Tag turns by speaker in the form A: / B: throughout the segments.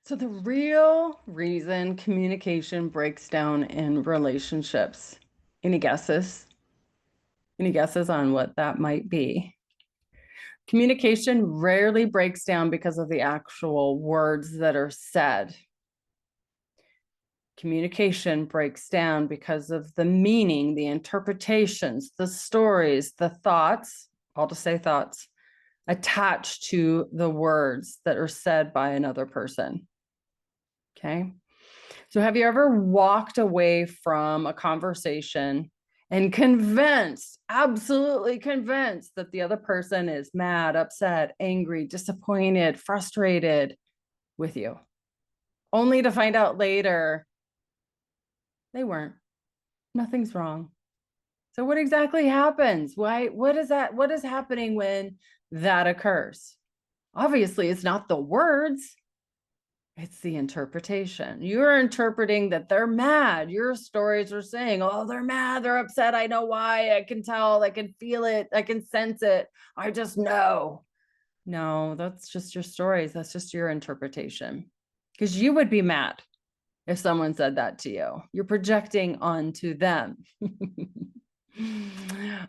A: So the real reason communication breaks down in relationships. Any guesses? Any guesses on what that might be? Communication rarely breaks down because of the actual words that are said. Communication breaks down because of the meaning, the interpretations, the stories, the thoughts, I'll just say thoughts, attached to the words that are said by another person. Okay. So have you ever walked away from a conversation and convinced, absolutely convinced that the other person is mad, upset, angry, disappointed, frustrated with you, only to find out later they weren't? Nothing's wrong. So what exactly happens? Why, what is that? What is happening when that occurs? Obviously, it's not the words. It's the interpretation. You're interpreting that they're mad. Your stories are saying, oh, they're mad, they're upset. I know why. I can tell, I can feel it, I can sense it. I just know. No, that's just your stories. That's just your interpretation. Because you would be mad if someone said that to you. You're projecting onto them.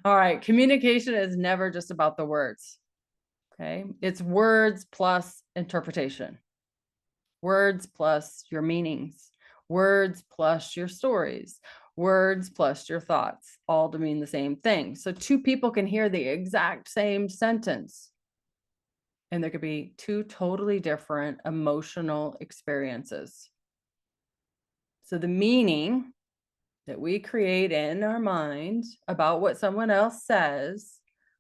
A: All right. Communication is never just about the words. Okay. It's words plus interpretation. Words plus your meanings, words plus your stories, words plus your thoughts, all to mean the same thing. So two people can hear the exact same sentence, and there could be two totally different emotional experiences. So the meaning that we create in our mind about what someone else says,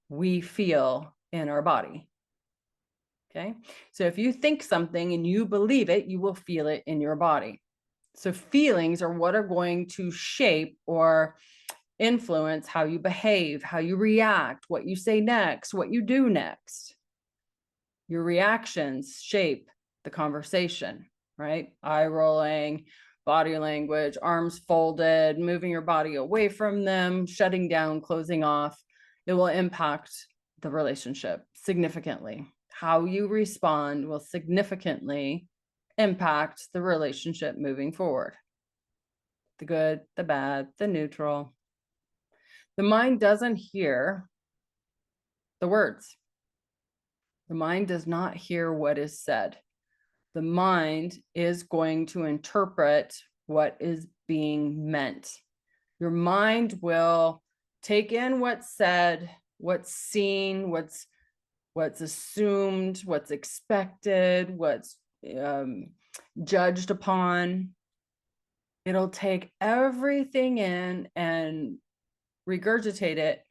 A: we feel in our body. Okay. So if you think something and you believe it, you will feel it in your body. So feelings are what are going to shape or influence how you behave, how you react, what you say next, what you do next. Your reactions shape the conversation, right? Eye rolling, body language, arms folded, moving your body away from them, shutting down, closing off. It will impact the relationship significantly. How you respond will significantly impact the relationship moving forward. The good, the bad, the neutral. The mind doesn't hear the words. The mind does not hear what is said. The mind is going to interpret what is being meant. Your mind will take in what's said, what's seen, what's assumed, what's expected, what's judged upon. It'll take everything in and regurgitate it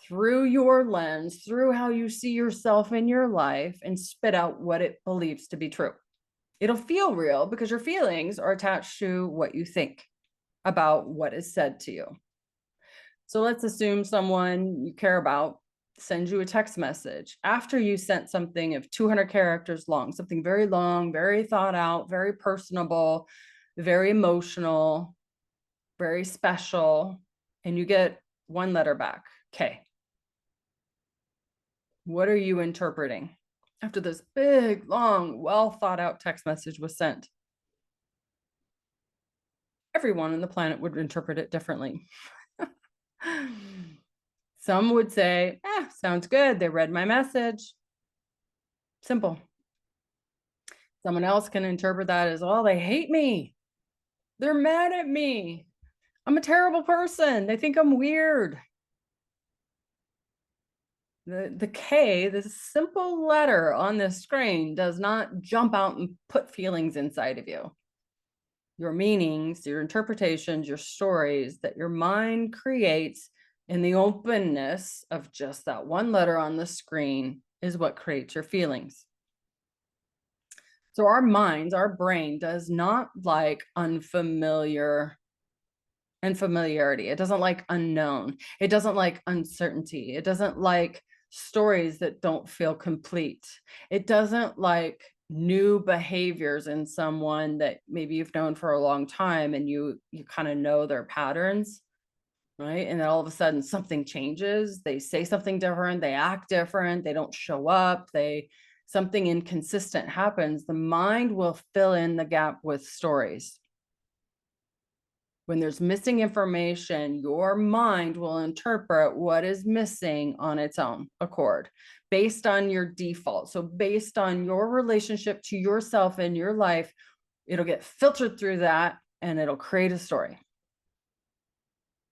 A: through your lens, through how you see yourself in your life, and spit out what it believes to be true. It'll feel real because your feelings are attached to what you think about what is said to you. So let's assume someone you care about sends you a text message after you sent something of 200 characters long, something very long, very thought out, very personable, very emotional, very special, and you get one letter back. Okay. What are you interpreting after this big, long, well thought out text message was sent? Everyone on the planet would interpret it differently. Some would say, sounds good. They read my message. Simple. Someone else can interpret that as, oh, they hate me. They're mad at me. I'm a terrible person. They think I'm weird. The K, this simple letter on the screen, does not jump out and put feelings inside of you. Your meanings, your interpretations, your stories that your mind creates in the openness of just that one letter on the screen is what creates your feelings. So our minds, our brain does not like unfamiliar and familiarity. It doesn't like unknown. It doesn't like uncertainty. It doesn't like stories that don't feel complete. It doesn't like new behaviors in someone that maybe you've known for a long time and you kind of know their patterns, right? And then all of a sudden something changes. They say something different, they act different, they don't show up, they something inconsistent happens, the mind will fill in the gap with stories. When there's missing information, your mind will interpret what is missing on its own accord based on your default. So based on your relationship to yourself and your life, it'll get filtered through that and it'll create a story.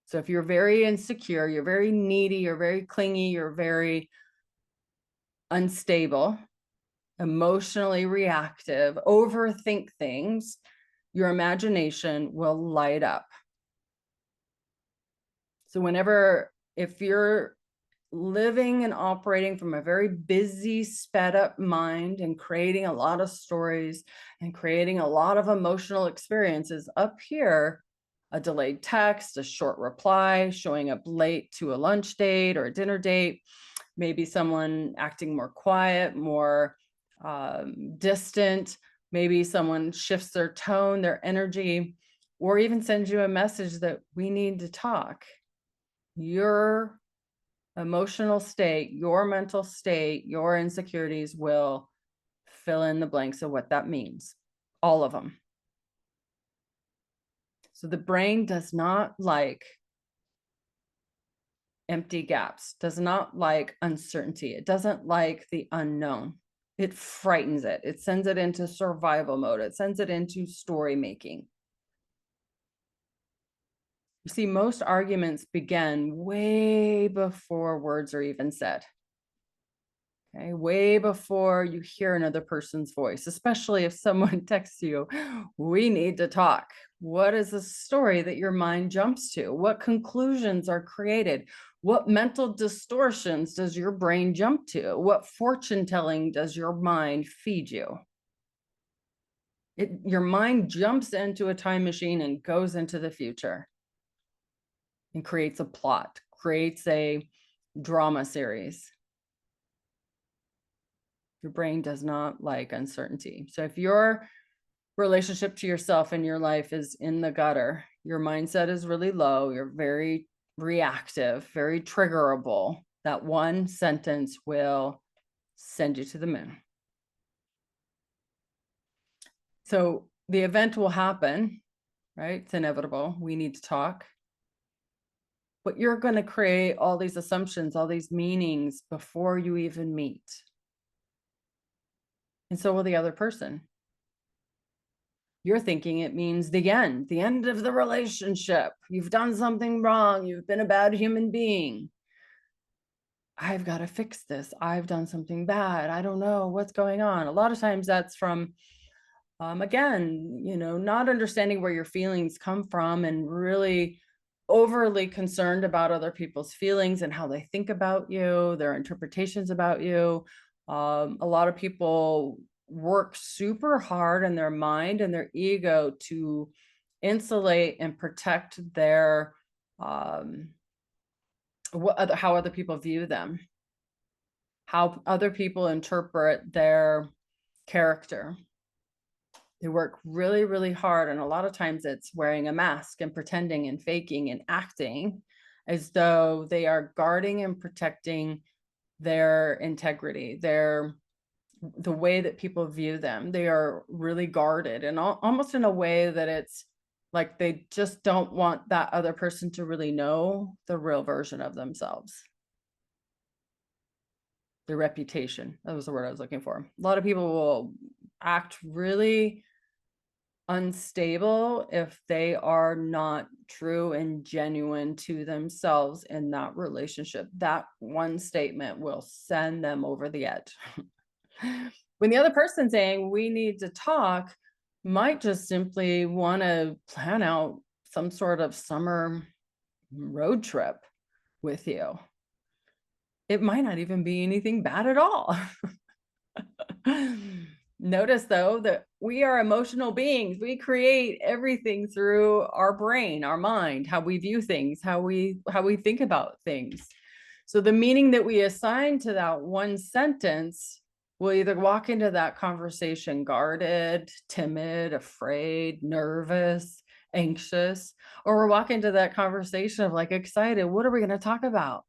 A: So if you're very insecure, you're very needy, you're very clingy, you're very unstable, emotionally reactive, overthink things, your imagination will light up. So if you're living and operating from a very busy, sped up mind and creating a lot of stories and creating a lot of emotional experiences up here, a delayed text, a short reply, showing up late to a lunch date or a dinner date, maybe someone acting more quiet, more distant, maybe someone shifts their tone, their energy, or even sends you a message that we need to talk. Your emotional state, your mental state, your insecurities will fill in the blanks of what that means. All of them. So the brain does not like empty gaps, does not like uncertainty. It doesn't like the unknown. It frightens it. It sends it into survival mode. It sends it into story making. You see, most arguments begin way before words are even said. Okay, way before you hear another person's voice, especially if someone texts you, we need to talk. What is the story that your mind jumps to? What conclusions are created? What mental distortions does your brain jump to? What fortune telling does your mind feed you? Your mind jumps into a time machine and goes into the future and creates a plot, creates a drama series. Your brain does not like uncertainty. So if your relationship to yourself and your life is in the gutter, your mindset is really low, you're very reactive, very triggerable, that one sentence will send you to the moon. So the event will happen, right? It's inevitable. We need to talk. But you're going to create all these assumptions, all these meanings before you even meet. And so will the other person. You're thinking it means the end of the relationship. You've done something wrong. You've been a bad human being. I've got to fix this. I've done something bad. I don't know what's going on. A lot of times that's from, again, not understanding where your feelings come from and really overly concerned about other people's feelings and how they think about you, their interpretations about you. A lot of people work super hard in their mind and their ego to insulate and protect their how other people view them, how other people interpret their character. They work really, really hard. And a lot of times it's wearing a mask and pretending and faking and acting as though they are guarding and protecting their integrity, the way that people view them. They are really guarded and almost in a way that it's like they just don't want that other person to really know the real version of themselves. Their reputation. That was the word I was looking for. A lot of people will act really unstable if they are not true and genuine to themselves in that relationship. That one statement will send them over the edge. When the other person saying we need to talk might just simply want to plan out some sort of summer road trip with you. It might not even be anything bad at all. Notice though that we are emotional beings. We create everything through our brain, our mind, how we view things, how we think about things. So the meaning that we assign to that one sentence will either walk into that conversation guarded, timid, afraid, nervous, anxious, or we're walking into that conversation of like excited. What are we going to talk about?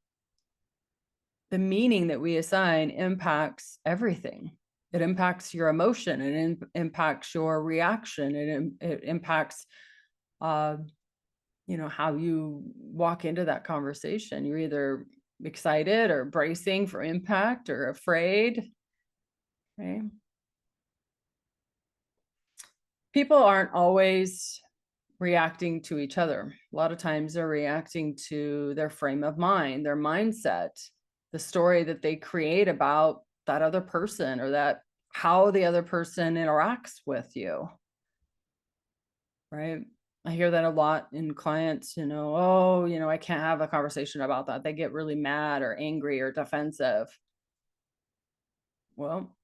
A: The meaning that we assign impacts everything. It impacts your emotion, it impacts your reaction, it impacts, you know, how you walk into that conversation. You're either excited or bracing for impact or afraid. Okay. People aren't always reacting to each other. A lot of times they're reacting to their frame of mind, their mindset, the story that they create about that other person, or that how the other person interacts with you. Right? I hear that a lot in clients, you know, oh, you know, I can't have a conversation about that. They get really mad or angry or defensive. Well,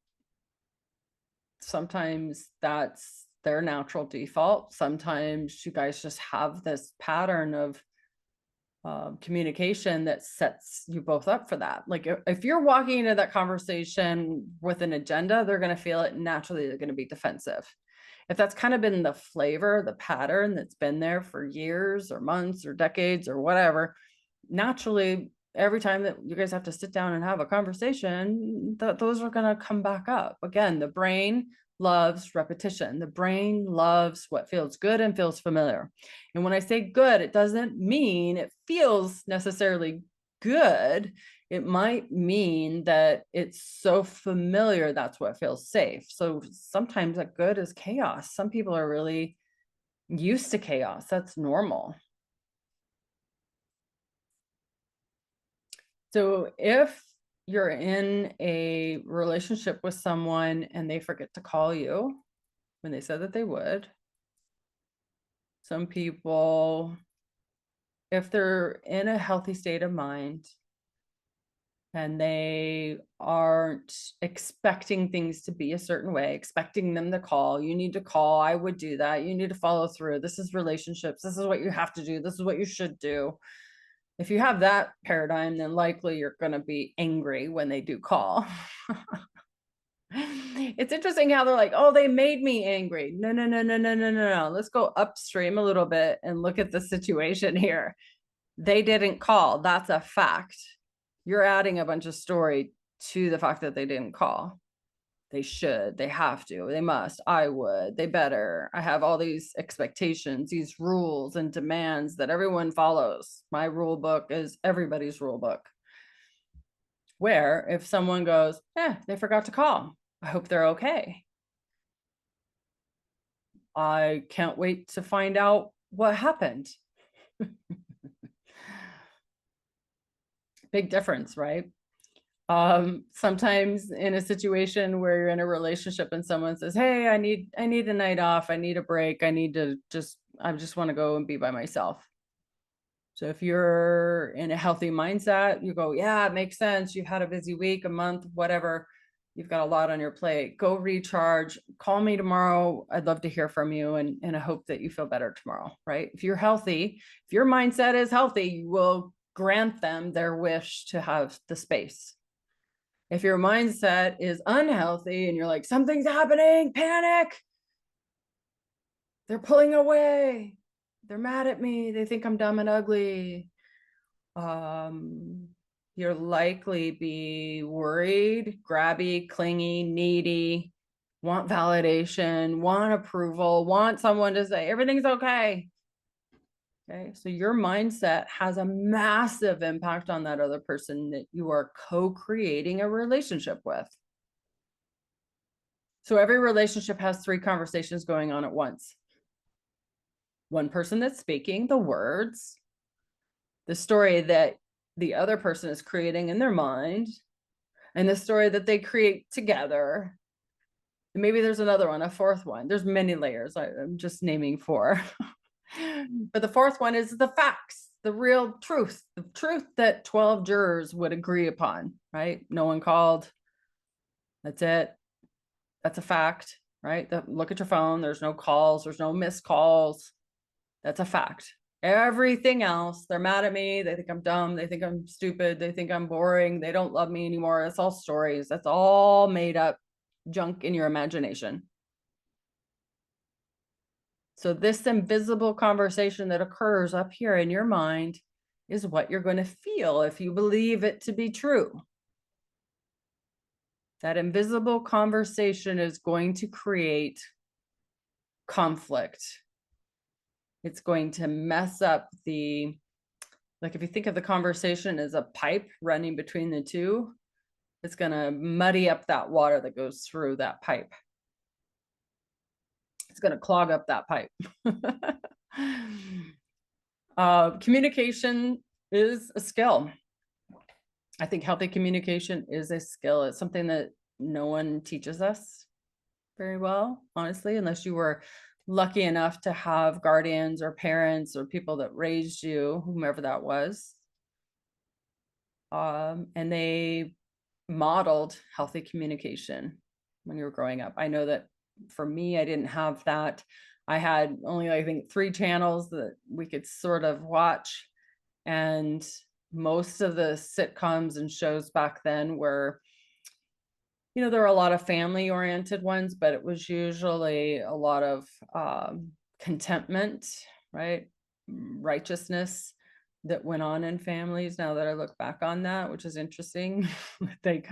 A: sometimes that's their natural default. Sometimes you guys just have this pattern of communication that sets you both up for that. Like if you're walking into that conversation with an agenda, they're going to feel it naturally. They're going to be defensive. If that's kind of been the flavor, the pattern that's been there for years or months or decades or whatever, naturally, every time that you guys have to sit down and have a conversation, those are going to come back up. Again, the brain loves repetition. The brain loves what feels good and feels familiar. And when I say good, it doesn't mean it feels necessarily good. It might mean that it's so familiar, that's what feels safe. So sometimes that good is chaos. Some people are really used to chaos. That's normal. So if you're in a relationship with someone and they forget to call you when they said that they would, some people, if they're in a healthy state of mind and they aren't expecting things to be a certain way, expecting them to call, you need to call, I would do that, you need to follow through, this is relationships, this is what you have to do, this is what you should do. If you have that paradigm, then likely you're going to be angry when they do call. It's interesting how they're like, oh, they made me angry. No, no, no, no, no, no, no, no. Let's go upstream a little bit and look at the situation here. They didn't call. That's a fact. You're adding a bunch of story to the fact that they didn't call. They should, they have to, they must, I would, they better. I have all these expectations, these rules and demands that everyone follows. My rule book is everybody's rule book. Where if someone goes, they forgot to call, I hope they're okay. I can't wait to find out what happened. Big difference, right? Sometimes in a situation where you're in a relationship and someone says, hey, I need a night off, I need a break, I just want to go and be by myself. So if you're in a healthy mindset, you go, yeah, it makes sense. You've had a busy week, a month, whatever. You've got a lot on your plate. Go recharge. Call me tomorrow. I'd love to hear from you. And I hope that you feel better tomorrow, right? If you're healthy, if your mindset is healthy, you will grant them their wish to have the space. If your mindset is unhealthy and you're like, something's happening, panic, they're pulling away, they're mad at me, they think I'm dumb and ugly, you'll likely be worried, grabby, clingy, needy, want validation, want approval, want someone to say everything's okay. Okay, so your mindset has a massive impact on that other person that you are co-creating a relationship with. So every relationship has 3 conversations going on at once. One person that's speaking the words, the story that the other person is creating in their mind, and the story that they create together. And maybe there's another one, a fourth one. There's many layers. I'm just naming 4. But the fourth one is the facts, the real truth, the truth that 12 jurors would agree upon, right? No one called. That's it. That's a fact, right? Look at your phone. There's no calls. There's no missed calls. That's a fact. Everything else, they're mad at me. They think I'm dumb. They think I'm stupid. They think I'm boring. They don't love me anymore. That's all stories. That's all made up junk in your imagination. So this invisible conversation that occurs up here in your mind is what you're going to feel if you believe it to be true. That invisible conversation is going to create conflict. It's going to mess up like if you think of the conversation as a pipe running between the two, it's going to muddy up that water that goes through that pipe. It's going to clog up that pipe. Communication is a skill. I think healthy communication is a skill. It's something that no one teaches us very well, honestly, unless you were lucky enough to have guardians or parents or people that raised you, whomever that was. And they modeled healthy communication when you were growing up. I know that for me, I didn't have that. I had only, I think, 3 channels that we could sort of watch. And most of the sitcoms and shows back then were, you know, there were a lot of family oriented ones, but it was usually a lot of contentment, right? Righteousness that went on in families. Now that I look back on that, which is interesting, that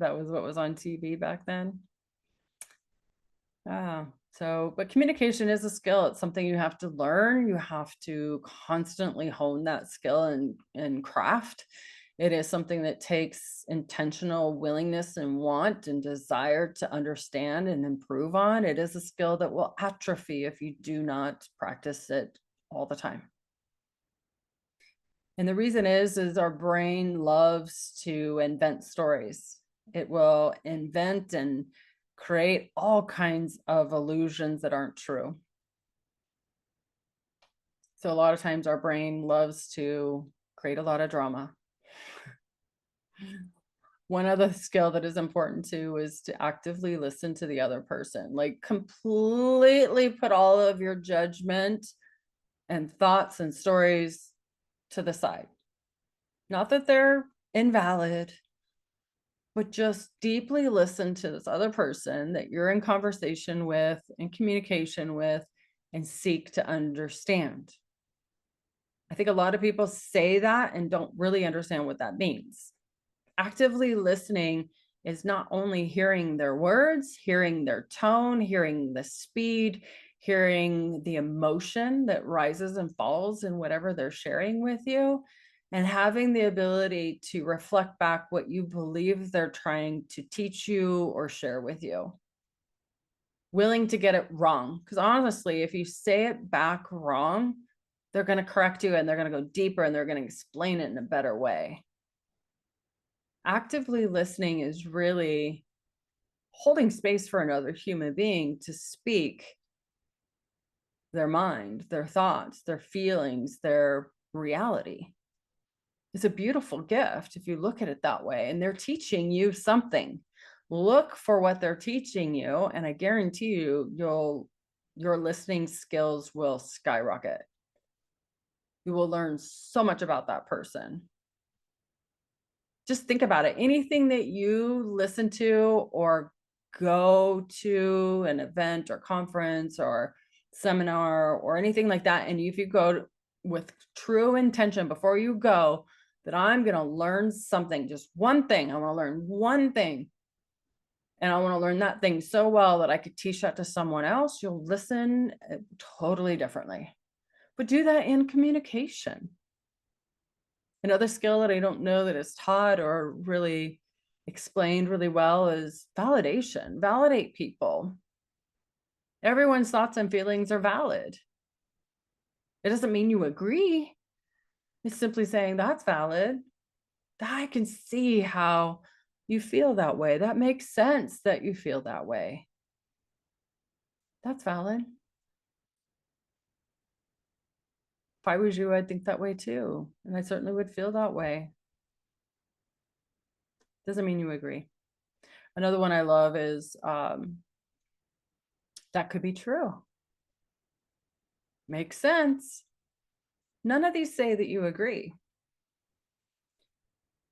A: was what was on TV back then. But communication is a skill. It's something you have to learn. You have to constantly hone that skill and craft. It is something that takes intentional willingness and want and desire to understand and improve on. It is a skill that will atrophy if you do not practice it all the time. And the reason is our brain loves to invent stories. It will invent and create all kinds of illusions that aren't true. So a lot of times our brain loves to create a lot of drama. One other skill that is important too is to actively listen to the other person, like completely put all of your judgment and thoughts and stories to the side. Not that they're invalid, but just deeply listen to this other person that you're in conversation with and communication with and seek to understand. I think a lot of people say that and don't really understand what that means. Actively listening is not only hearing their words, hearing their tone, hearing the speed, hearing the emotion that rises and falls in whatever they're sharing with you, and having the ability to reflect back what you believe they're trying to teach you or share with you. Willing to get it wrong. Because honestly, if you say it back wrong, they're going to correct you and they're going to go deeper and they're going to explain it in a better way. Actively listening is really holding space for another human being to speak their mind, their thoughts, their feelings, their reality. It's a beautiful gift if you look at it that way, and they're teaching you something. Look for what they're teaching you, and I guarantee you, your listening skills will skyrocket. You will learn so much about that person. Just think about it. Anything that you listen to or go to an event or conference or seminar or anything like that, and if you go with true intention before you go, that I'm going to learn something, just one thing. I want to learn one thing. And I want to learn that thing so well that I could teach that to someone else. You'll listen totally differently. But do that in communication. Another skill that I don't know that is taught or really explained really well is validation. Validate people. Everyone's thoughts and feelings are valid. It doesn't mean you agree. It's simply saying that's valid. I can see how you feel that way. That makes sense that you feel that way. That's valid. If I was you, I'd think that way too. And I certainly would feel that way. Doesn't mean you agree. Another one I love is that could be true. Makes sense. None of these say that you agree.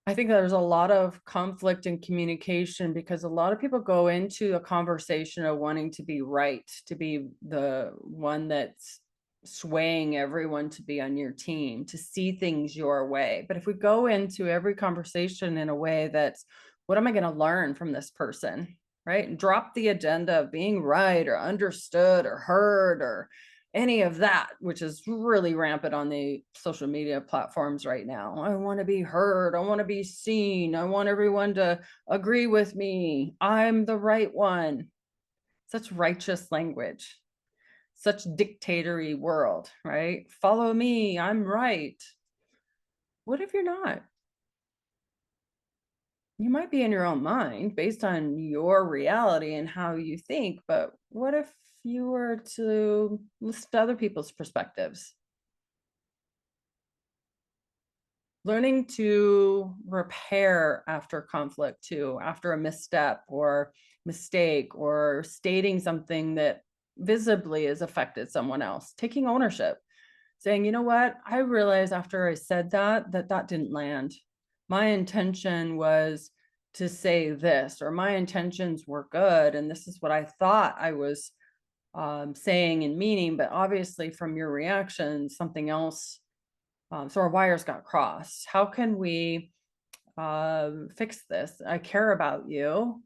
A: I think there's a lot of conflict in communication because a lot of people go into a conversation of wanting to be right, to be the one that's swaying everyone to be on your team, to see things your way. But if we go into every conversation in a way that's What am I going to learn from this person? Right? And drop the agenda of being right or understood or heard or any of that, which is really rampant on the social media platforms right now. I want to be heard. I want to be seen. I want everyone to agree with me. I'm the right one. Such righteous language, such dictatory world, right? Follow me. I'm right. What if you're not? You might be in your own mind based on your reality and how you think, but what if you were to listen to other people's perspectives? Learning to repair after conflict too, after a misstep or mistake or stating something that visibly has affected someone else, taking ownership, saying, you know what, I realized after I said that that didn't land. My intention was to say this, or my intentions were good, and this is what I thought I was saying and meaning, but obviously from your reaction, something else. So our wires got crossed. How can we fix this? I care about you,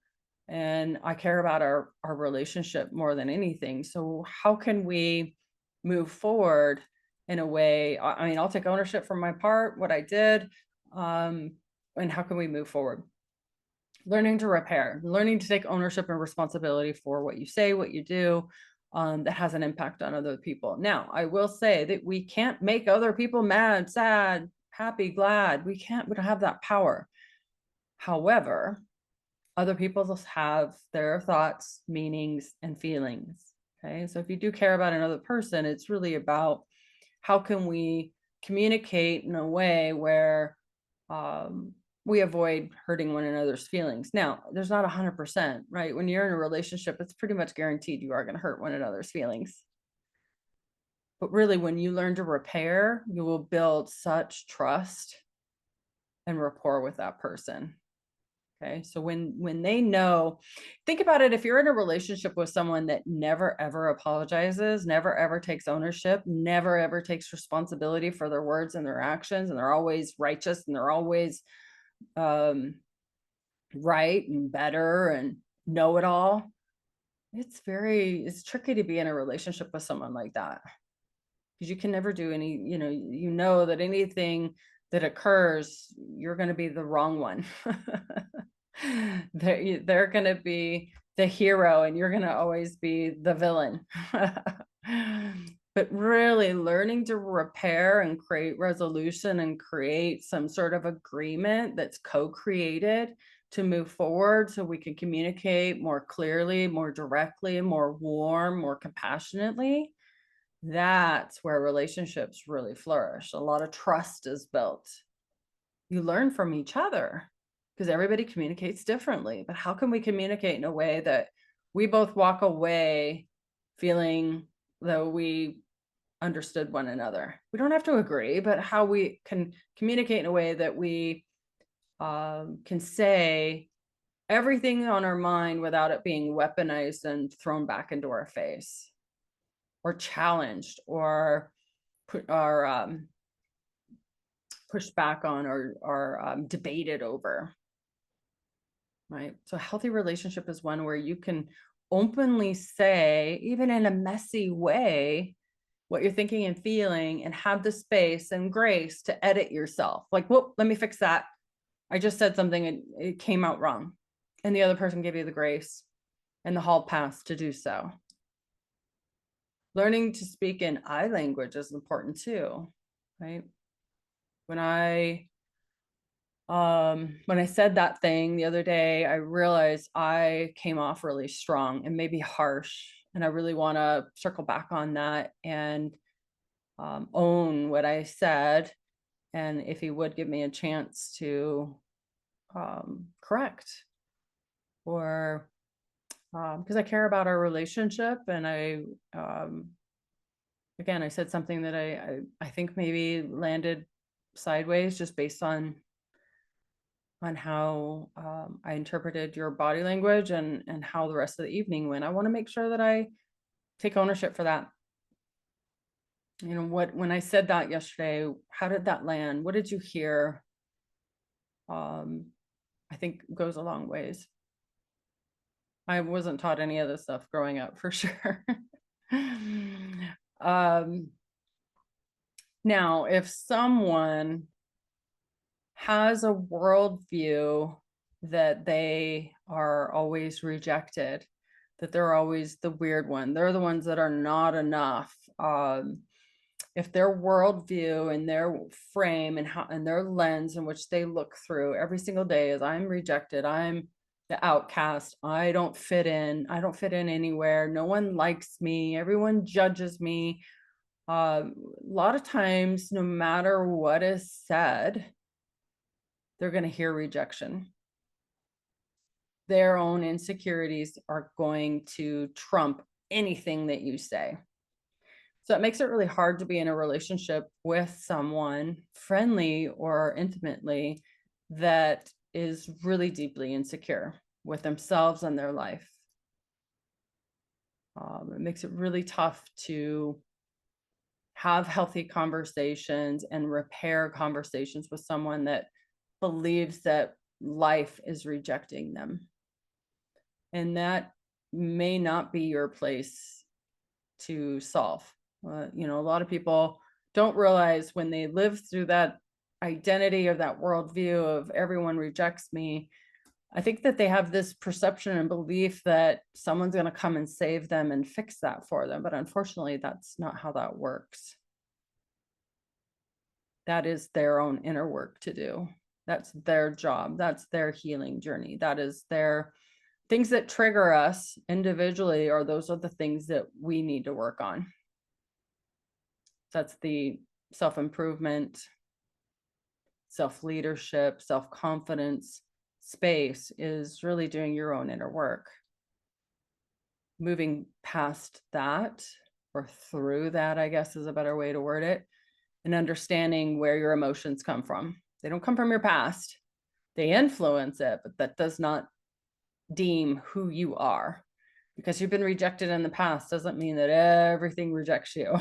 A: and I care about our relationship more than anything. So how can we move forward in a way? I mean, I'll take ownership for my part, what I did, and how can we move forward? Learning to repair, learning to take ownership and responsibility for what you say, what you do, that has an impact on other people. Now, I will say that we can't make other people mad, sad, happy, glad. We don't have that power. However, other people just have their thoughts, meanings, and feelings. Okay. So if you do care about another person, it's really about how can we communicate in a way where we avoid hurting one another's feelings. Now, there's not 100%, right? When you're in a relationship, it's pretty much guaranteed you are going to hurt one another's feelings. But really, when you learn to repair, you will build such trust and rapport with that person. Okay. So when they know, think about it. If you're in a relationship with someone that never ever apologizes, never ever takes ownership, never ever takes responsibility for their words and their actions, and they're always righteous and they're always right and better and know it all, it's tricky to be in a relationship with someone like that, because you can never do any, you know that anything that occurs, you're going to be the wrong one. They're going to be the hero and you're going to always be the villain. But really learning to repair and create resolution and create some sort of agreement that's co-created to move forward so we can communicate more clearly, more directly, more warm, more compassionately. That's where relationships really flourish. A lot of trust is built. You learn from each other because everybody communicates differently. But how can we communicate in a way that we both walk away feeling though we understood one another? We don't have to agree, but how we can communicate in a way that we can say everything on our mind without it being weaponized and thrown back into our face or challenged or pushed back on or debated over. Right. So a healthy relationship is one where you can openly say, even in a messy way, what you're thinking and feeling, and have the space and grace to edit yourself. Like, whoop, let me fix that. I just said something and it came out wrong. And the other person gave you the grace and the hall pass to do so. Learning to speak in I language is important too, right? When I said that thing the other day, I realized I came off really strong and maybe harsh. And I really want to circle back on that and own what I said. And if he would give me a chance to correct, or because I care about our relationship. And again, I said something that I think maybe landed sideways just based on how I interpreted your body language and how the rest of the evening went. I want to make sure that I take ownership for that. You know, when I said that yesterday, how did that land? What did you hear? I think goes a long ways. I wasn't taught any of this stuff growing up, for sure. Now, if someone has a worldview that they are always rejected, that they're always the weird one, they're the ones that are not enough. If their worldview and their frame and their lens in which they look through every single day is, I'm rejected, I'm the outcast, I don't fit in anywhere, no one likes me, everyone judges me. A lot of times, no matter what is said, they're going to hear rejection. Their own insecurities are going to trump anything that you say. So it makes it really hard to be in a relationship with someone, friendly or intimately, that is really deeply insecure with themselves and their life. It makes it really tough to have healthy conversations and repair conversations with someone that believes that life is rejecting them. And that may not be your place to solve. You know, a lot of people don't realize when they live through that identity or that worldview of everyone rejects me, I think that they have this perception and belief that someone's going to come and save them and fix that for them. But unfortunately, that's not how that works. That is their own inner work to do. That's their job. That's their healing journey. That is their things that trigger us individually, or those are the things that we need to work on. That's the self-improvement, self-leadership, self-confidence space, is really doing your own inner work. Moving past that, or through that, I guess is a better way to word it, and understanding where your emotions come from. They don't come from your past. They influence it, but that does not deem who you are. Because you've been rejected in the past doesn't mean that everything rejects you.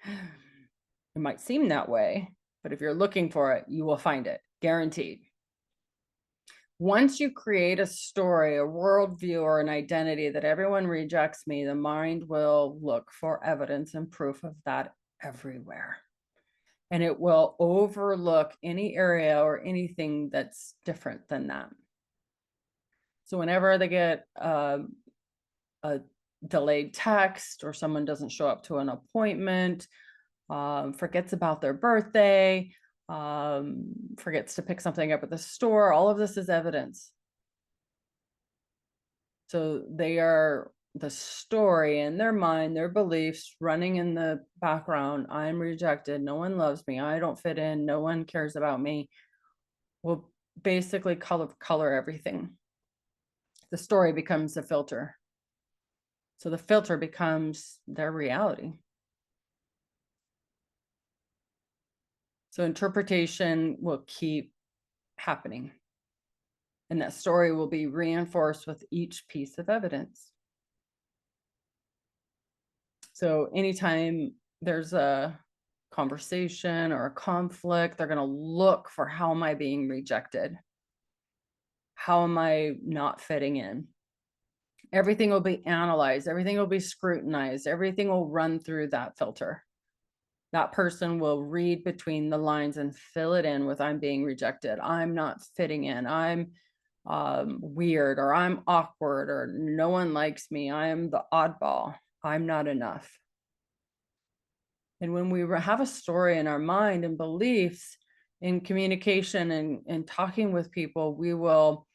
A: It might seem that way, but if you're looking for it, you will find it, guaranteed. Once you create a story, a worldview, or an identity that everyone rejects me, the mind will look for evidence and proof of that everywhere. And it will overlook any area or anything that's different than that. So whenever they get a delayed text, or someone doesn't show up to an appointment, forgets about their birthday, forgets to pick something up at the store, all of this is evidence. So they are the story in their mind, their beliefs running in the background. I'm rejected. No one loves me. I don't fit in. No one cares about me. Will basically color everything. The story becomes a filter. So the filter becomes their reality. So interpretation will keep happening. And that story will be reinforced with each piece of evidence. So anytime there's a conversation or a conflict, they're going to look for, how am I being rejected? How am I not fitting in? Everything will be analyzed. Everything will be scrutinized. Everything will run through that filter. That person will read between the lines and fill it in with, I'm being rejected. I'm not fitting in. I'm weird, or I'm awkward, or no one likes me. I am the oddball. I'm not enough. And when we have a story in our mind and beliefs in communication and talking with people, we will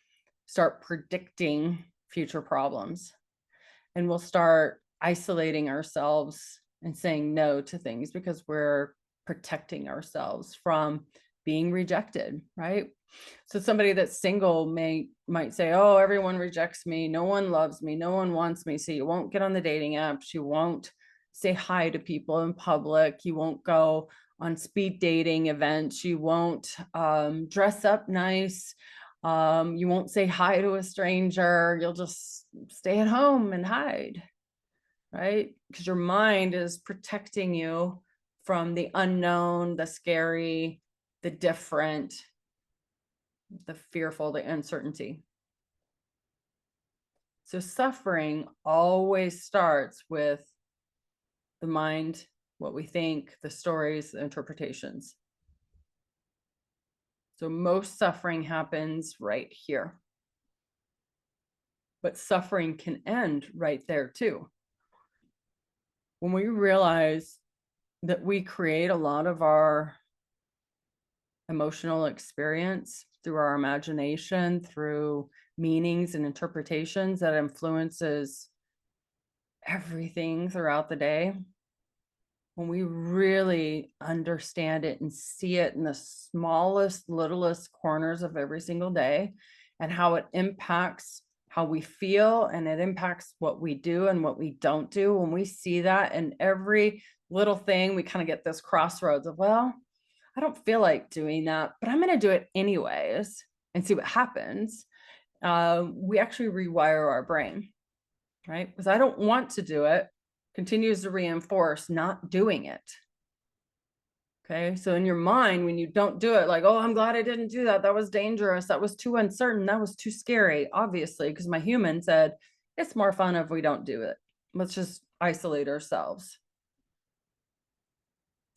A: start predicting future problems, and we'll start isolating ourselves and saying no to things because we're protecting ourselves from being rejected, right? So somebody that's single might say, oh, everyone rejects me, no one loves me, no one wants me. So you won't get on the dating apps, you won't say hi to people in public, you won't go on speed dating events, you won't dress up nice, you won't say hi to a stranger, you'll just stay at home and hide, right? Because your mind is protecting you from the unknown, the scary, the different. the fearful, the uncertainty. So suffering always starts with the mind, what we think, the stories, the interpretations. So most suffering happens right here. But suffering can end right there too. When we realize that we create a lot of our emotional experience through our imagination, through meanings and interpretations that influences everything throughout the day, when we really understand it and see it in the smallest, littlest corners of every single day and how it impacts how we feel and it impacts what we do and what we don't do, when we see that in every little thing, we kind of get this crossroads of, well, I don't feel like doing that, but I'm going to do it anyways and see what happens. We actually rewire our brain, right? Because I don't want to do it continues to reinforce not doing it. Okay. So in your mind, when you don't do it, like, oh, I'm glad I didn't do that. That was dangerous. That was too uncertain. That was too scary, obviously, because my human said, it's more fun if we don't do it. Let's just isolate ourselves.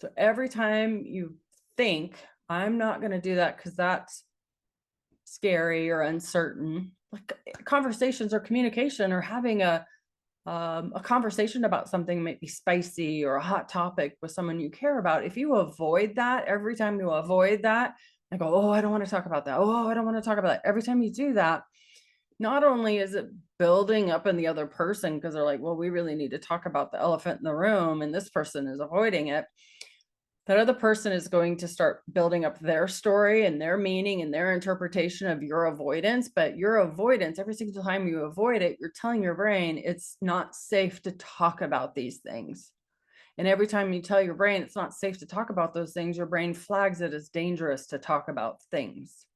A: So every time you think, I'm not going to do that because that's scary or uncertain, like conversations or communication or having a conversation about something might be spicy or a hot topic with someone you care about. If you avoid that, every time you avoid that, I go, oh, I don't want to talk about that. Oh, I don't want to talk about that. Every time you do that, not only is it building up in the other person because they're like, well, we really need to talk about the elephant in the room, and this person is avoiding it. That other person is going to start building up their story and their meaning and their interpretation of your avoidance. But your avoidance, every single time you avoid it, you're telling your brain it's not safe to talk about these things. And every time you tell your brain it's not safe to talk about those things, your brain flags it as dangerous to talk about things.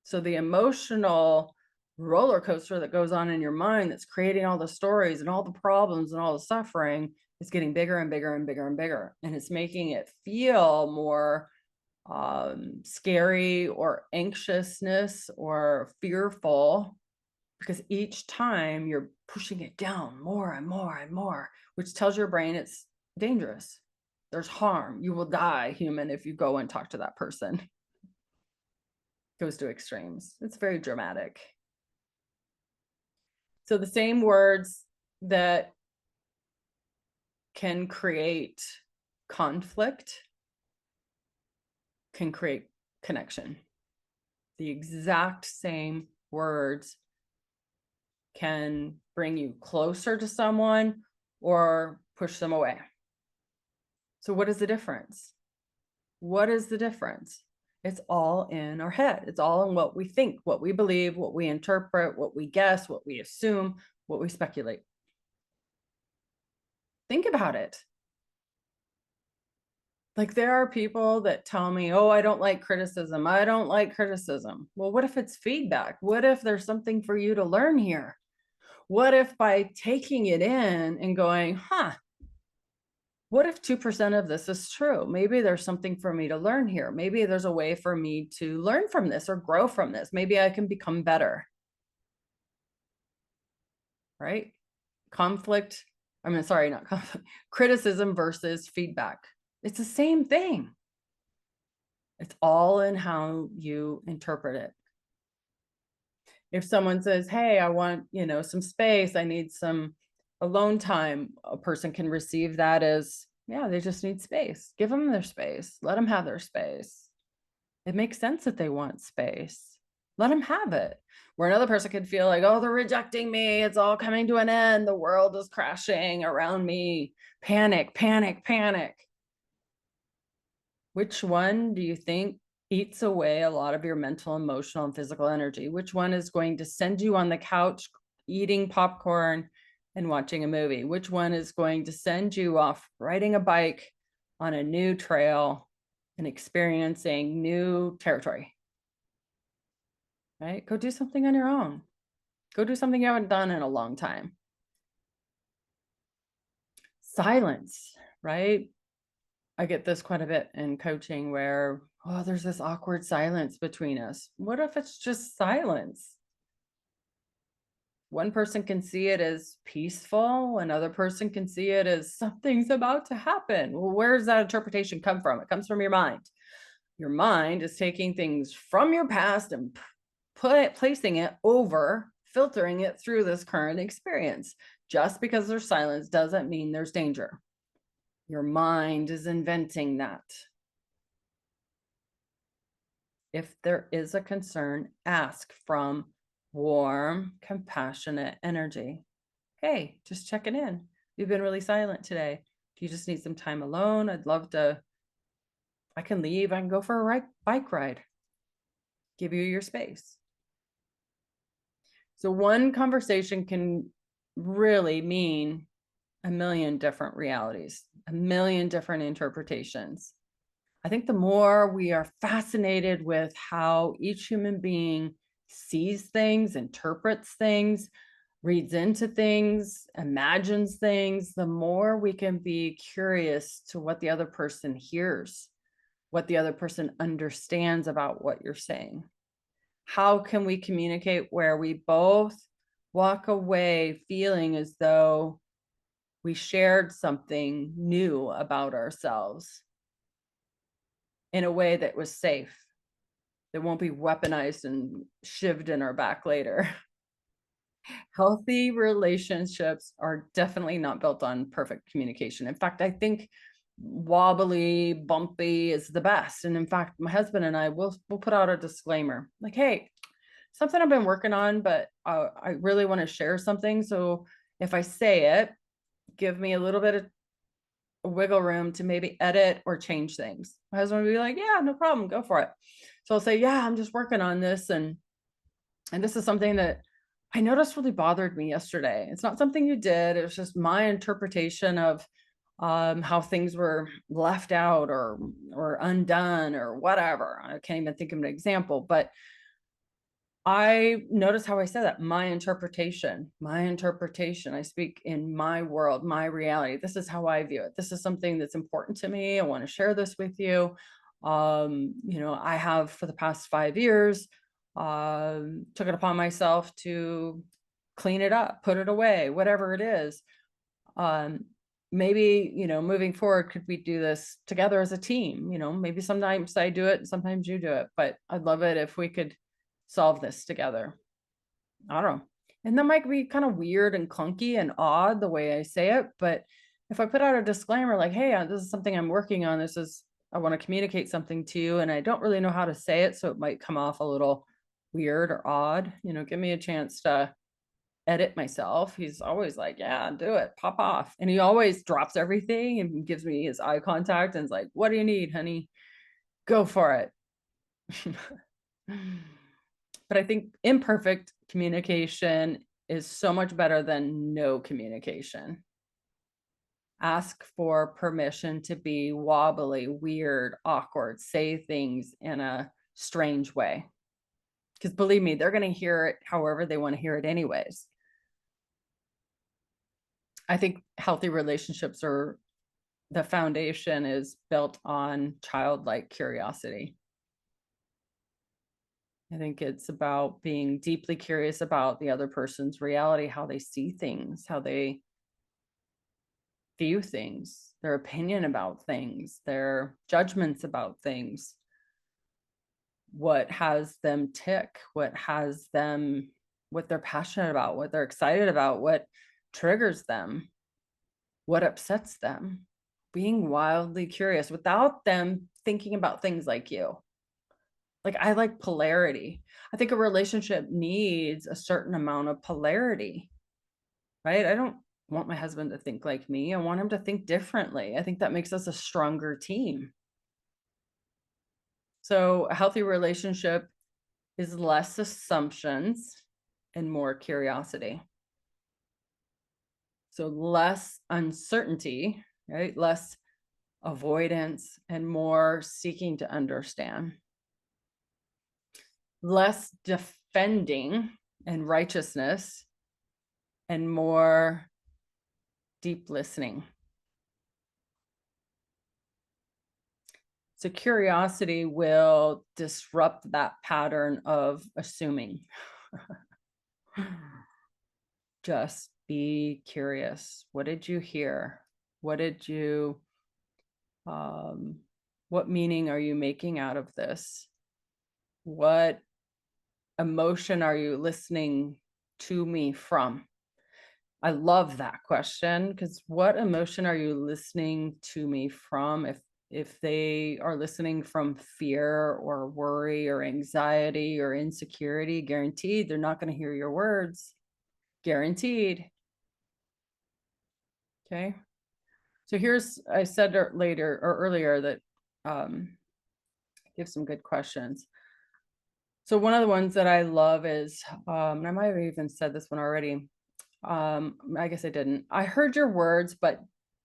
A: So the emotional roller coaster that goes on in your mind that's creating all the stories and all the problems and all the suffering is getting bigger and bigger and bigger and bigger. And it's making it feel more scary or anxiousness or fearful, because each time you're pushing it down more and more and more, which tells your brain it's dangerous. There's harm. You will die, human, if you go and talk to that person. Goes to extremes. It's very dramatic. So the same words that can create conflict can create connection. The exact same words can bring you closer to someone or push them away. So what is the difference? What is the difference? It's all in our head. It's all in what we think, what we believe, what we interpret, what we guess, what we assume, what we speculate. Think about it. Like, there are people that tell me, oh, I don't like criticism. I don't like criticism. Well, what if it's feedback? What if there's something for you to learn here? What if by taking it in and going, what if 2% of this is true? Maybe there's something for me to learn here. Maybe there's a way for me to learn from this or grow from this. Maybe I can become better. Right? Conflict. I mean, sorry, not conflict. Criticism versus feedback. It's the same thing. It's all in how you interpret it. If someone says, hey, I want, some space, I need some alone time, a person can receive that as, yeah, they just need space. Give them their space. Let them have their space. It makes sense that they want space. Let them have it. Where another person could feel like, oh, they're rejecting me. It's all coming to an end. The world is crashing around me. Panic, panic, panic. Which one do you think eats away a lot of your mental, emotional, and physical energy? Which one is going to send you on the couch eating popcorn and watching a movie? Which one is going to send you off riding a bike on a new trail and experiencing new territory? Right? Go do something on your own. Go do something you haven't done in a long time. Silence, right? I get this quite a bit in coaching, where Oh, there's this awkward silence between us. What if it's just silence? One person can see it as peaceful, another person can see it as something's about to happen. Well, where does that interpretation come from? It comes from your mind. Your mind is taking things from your past and placing it over, filtering it through this current experience. Just because there's silence doesn't mean there's danger. Your mind is inventing that. If there is a concern, ask from warm, compassionate energy. Hey, just checking in. You've been really silent today. Do you just need some time alone? I'd love to. I can leave. I can go for a bike ride. Give you your space. So one conversation can really mean a million different realities, a million different interpretations. I think the more we are fascinated with how each human being sees things, interprets things, reads into things, imagines things, the more we can be curious to what the other person hears, what the other person understands about what you're saying. How can we communicate where we both walk away feeling as though we shared something new about ourselves in a way that was safe, that won't be weaponized and shivved in our back later? Healthy relationships are definitely not built on perfect communication. In fact, I think wobbly, bumpy is the best. And in fact, my husband and I will put out a disclaimer like, hey, something I've been working on, but I really want to share something. So if I say it, give me a little bit of wiggle room to maybe edit or change things. My husband would be like, yeah, no problem, go for it. So I'll say, yeah, I'm just working on this. And this is something that I noticed really bothered me yesterday. It's not something you did. It was just my interpretation of how things were left out or undone or whatever. I can't even think of an example, but I notice how I said that. My interpretation. I speak in my world, my reality. This is how I view it. This is something that's important to me. I want to share this with you. I have for the past 5 years took it upon myself to clean it up, put it away, whatever it is. Maybe, moving forward, could we do this together as a team? Maybe sometimes I do it and sometimes you do it, but I'd love it if we could solve this together. I don't know. And that might be kind of weird and clunky and odd the way I say it, but if I put out a disclaimer like, hey, this is something I'm working on, I want to communicate something to you, and I don't really know how to say it, so it might come off a little weird or odd, give me a chance to edit myself. He's always like, yeah, do it, pop off. And he always drops everything and gives me his eye contact and is like, what do you need, honey? Go for it. But I think imperfect communication is so much better than no communication. Ask for permission to be wobbly, weird, awkward, say things in a strange way. Because believe me, they're going to hear it however they want to hear it anyways. I think healthy relationships the foundation is built on childlike curiosity. I think it's about being deeply curious about the other person's reality, how they see things, how they view things, their opinion about things, their judgments about things, what has them tick, what they're passionate about, what they're excited about, what triggers them, what upsets them. Being wildly curious without them thinking about things like you. Like, I like polarity. I think a relationship needs a certain amount of polarity, right? I don't want my husband to think like me. I want him to think differently. I think that makes us a stronger team. So a healthy relationship is less assumptions and more curiosity. So less uncertainty, right? Less avoidance and more seeking to understand. Less defending and righteousness and more deep listening. So curiosity will disrupt that pattern of assuming. Just be curious. What did you hear? What did you, what meaning are you making out of this? What emotion are you listening to me from? I love that question, because what emotion are you listening to me from? If they are listening from fear or worry or anxiety or insecurity, guaranteed they're not going to hear your words. Guaranteed. Okay. So I said earlier that give some good questions. So one of the ones that I love is, and I might have even said this one already. I guess I didn't. I heard your words, but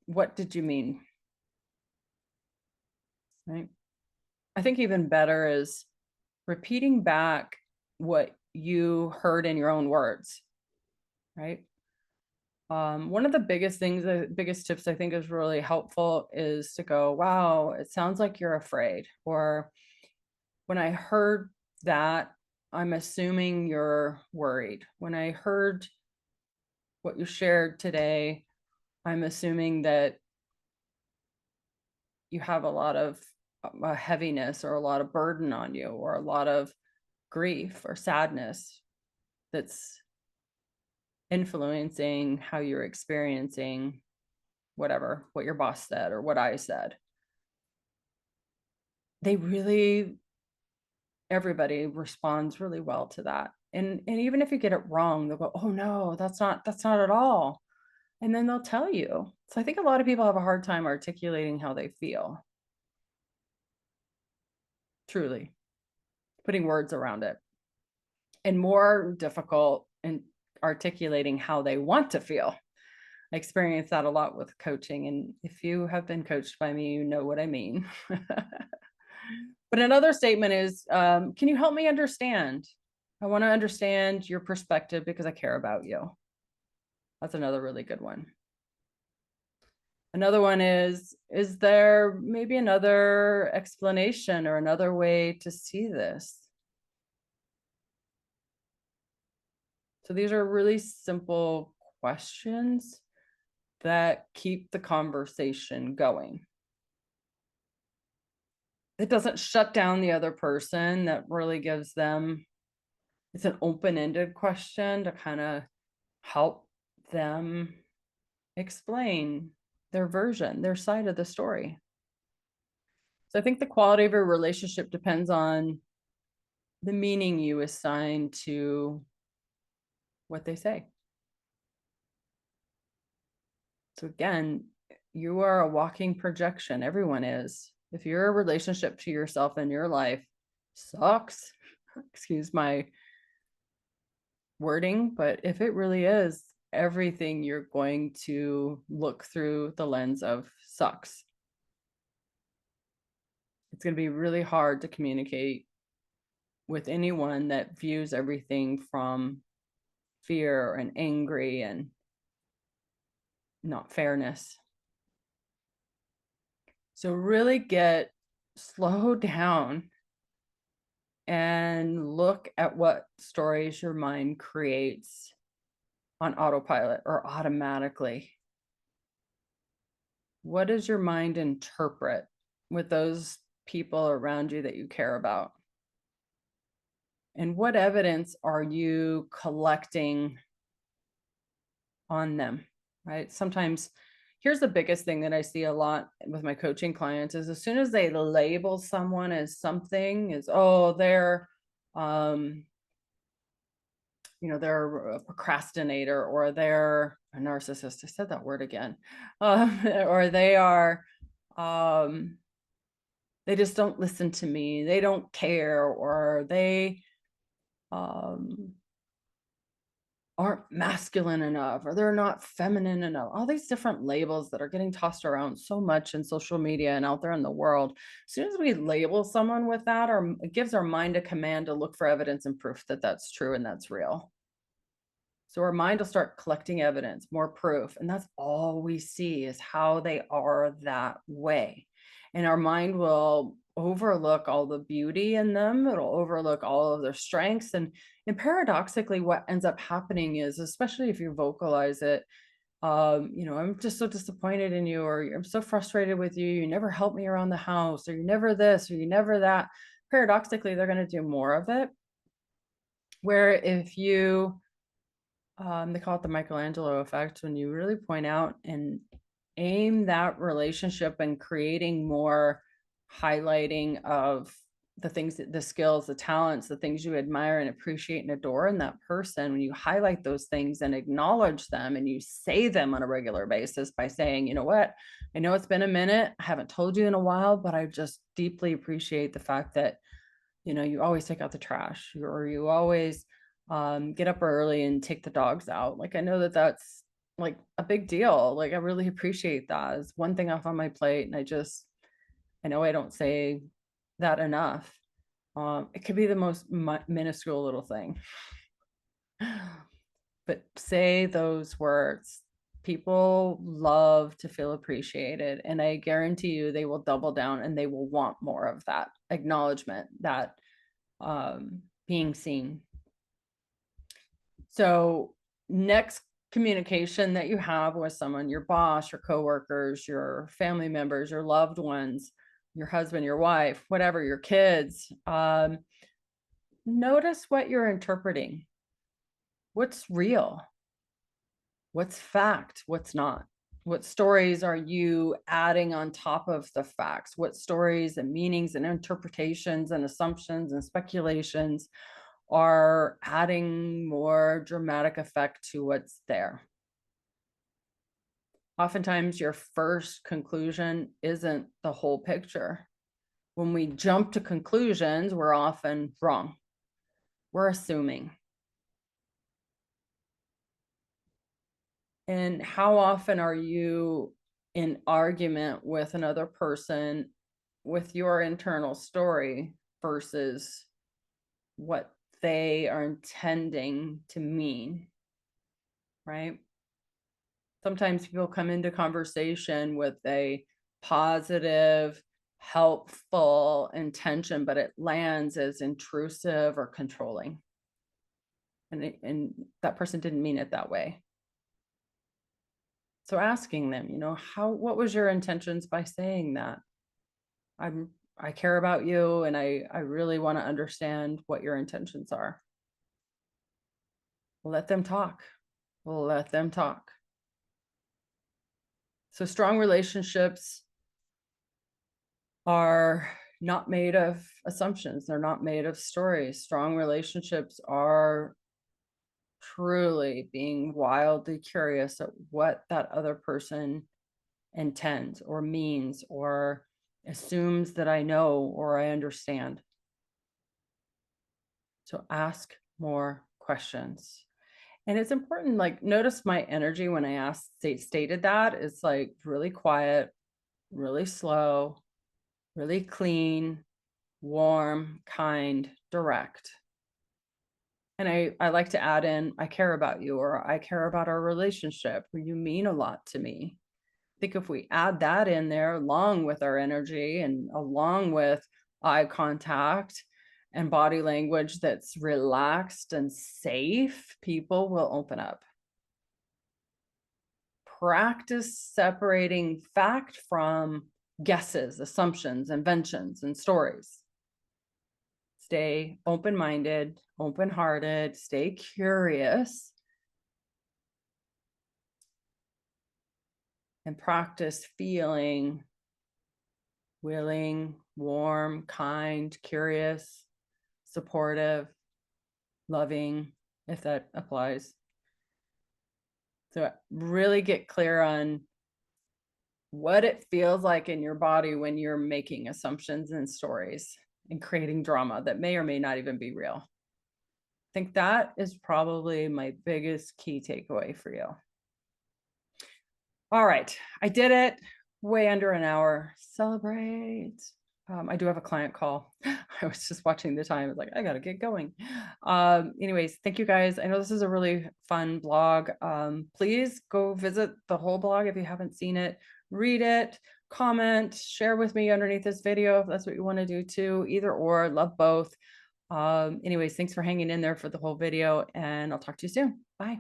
A: what did you mean? Right. I think even better is repeating back what you heard in your own words. Right. One of the biggest things, the biggest tips I think is really helpful is to go, wow, it sounds like you're afraid. Or when I heard that, I'm assuming you're worried. When I heard what you shared today, I'm assuming that you have a lot of heaviness or a lot of burden on you, or a lot of grief or sadness that's influencing how you're experiencing whatever, what your boss said or what I said. Everybody responds really well to that. And even if you get it wrong, they'll go, oh no, that's not at all. And then they'll tell you. So I think a lot of people have a hard time articulating how they feel. Truly, putting words around it. And more difficult in articulating how they want to feel. I experience that a lot with coaching. And if you have been coached by me, you know what I mean. But another statement is, can you help me understand? I want to understand your perspective because I care about you. That's another really good one. Another one is there maybe another explanation or another way to see this? So these are really simple questions that keep the conversation going. It doesn't shut down the other person. That really gives them, it's an open-ended question to kind of help them explain their version, their side of the story. So I think the quality of a relationship depends on the meaning you assign to what they say. So again, you are a walking projection. Everyone is. If your relationship to yourself in your life sucks, excuse my wording, but if it really is, everything you're going to look through the lens of sucks. It's going to be really hard to communicate with anyone that views everything from fear and angry and not fairness. So really slow down and look at what stories your mind creates on autopilot or automatically. What does your mind interpret with those people around you that you care about? And what evidence are you collecting on them, right? Sometimes, here's the biggest thing that I see a lot with my coaching clients is as soon as they label someone as something, is, oh, they're, they're a procrastinator, or they're a narcissist. I said that word again. Or they are, they just don't listen to me. They don't care, or they aren't masculine enough, or they're not feminine enough. All these different labels that are getting tossed around so much in social media and out there in the world. As soon as we label someone with that, it gives our mind a command to look for evidence and proof that that's true and that's real. So our mind will start collecting evidence, more proof, and that's all we see is how they are that way. And our mind will overlook all the beauty in them. It'll overlook all of their strengths. And paradoxically, what ends up happening is, especially if you vocalize it, I'm just so disappointed in you, or I'm so frustrated with you. You never help me around the house, or you never this, or you never that. Paradoxically, they're going to do more of it. Where if you, they call it the Michelangelo effect, when you really point out and aim that relationship and creating more highlighting of the things, the skills, the talents, the things you admire and appreciate and adore in that person, when you highlight those things and acknowledge them and you say them on a regular basis by saying, you know what, I know it's been a minute, I haven't told you in a while, but I just deeply appreciate the fact that, you always take out the trash, or you always get up early and take the dogs out. Like, I know that that's like a big deal. Like, I really appreciate that. It's one thing off on my plate. And I know I don't say that enough. It could be the most minuscule little thing, but say those words. People love to feel appreciated, and I guarantee you they will double down and they will want more of that acknowledgement, that being seen. So next communication that you have with someone, your boss, your coworkers, your family members, your loved ones, your husband, your wife, whatever, your kids, notice what you're interpreting. What's real? What's fact? What's not? What stories are you adding on top of the facts? What stories and meanings and interpretations and assumptions and speculations are adding more dramatic effect to what's there? Oftentimes, your first conclusion isn't the whole picture. When we jump to conclusions, we're often wrong. We're assuming. And how often are you in argument with another person with your internal story versus what they are intending to mean, right? Sometimes people come into conversation with a positive, helpful intention, but it lands as intrusive or controlling. And that person didn't mean it that way. So asking them, what was your intentions by saying that? I care about you, and I really want to understand what your intentions are. Let them talk. Let them talk. So strong relationships are not made of assumptions. They're not made of stories. Strong relationships are truly being wildly curious at what that other person intends or means or assumes that I know or I understand. So ask more questions. And it's important, like, notice my energy when I stated that. It's like really quiet, really slow, really clean, warm, kind, direct. And I like to add in, I care about you, or I care about our relationship, or you mean a lot to me. I think if we add that in there along with our energy and along with eye contact and body language that's relaxed and safe, people will open up. Practice separating fact from guesses, assumptions, inventions, and stories. Stay open-minded, open-hearted, stay curious, and practice feeling willing, warm, kind, curious, supportive, loving, if that applies. So really get clear on what it feels like in your body when you're making assumptions and stories and creating drama that may or may not even be real. I think that is probably my biggest key takeaway for you. All right, I did it. Way under an hour. Celebrate. I do have a client call. I was just watching the time. I was like, I gotta get going. Anyways, thank you guys. I know this is a really fun blog. Please go visit the whole blog if you haven't seen it. Read it. comment, share with me underneath this video if that's what you want to do too. Either or, love both. Anyways, thanks for hanging in there for the whole video, and I'll talk to you soon. Bye.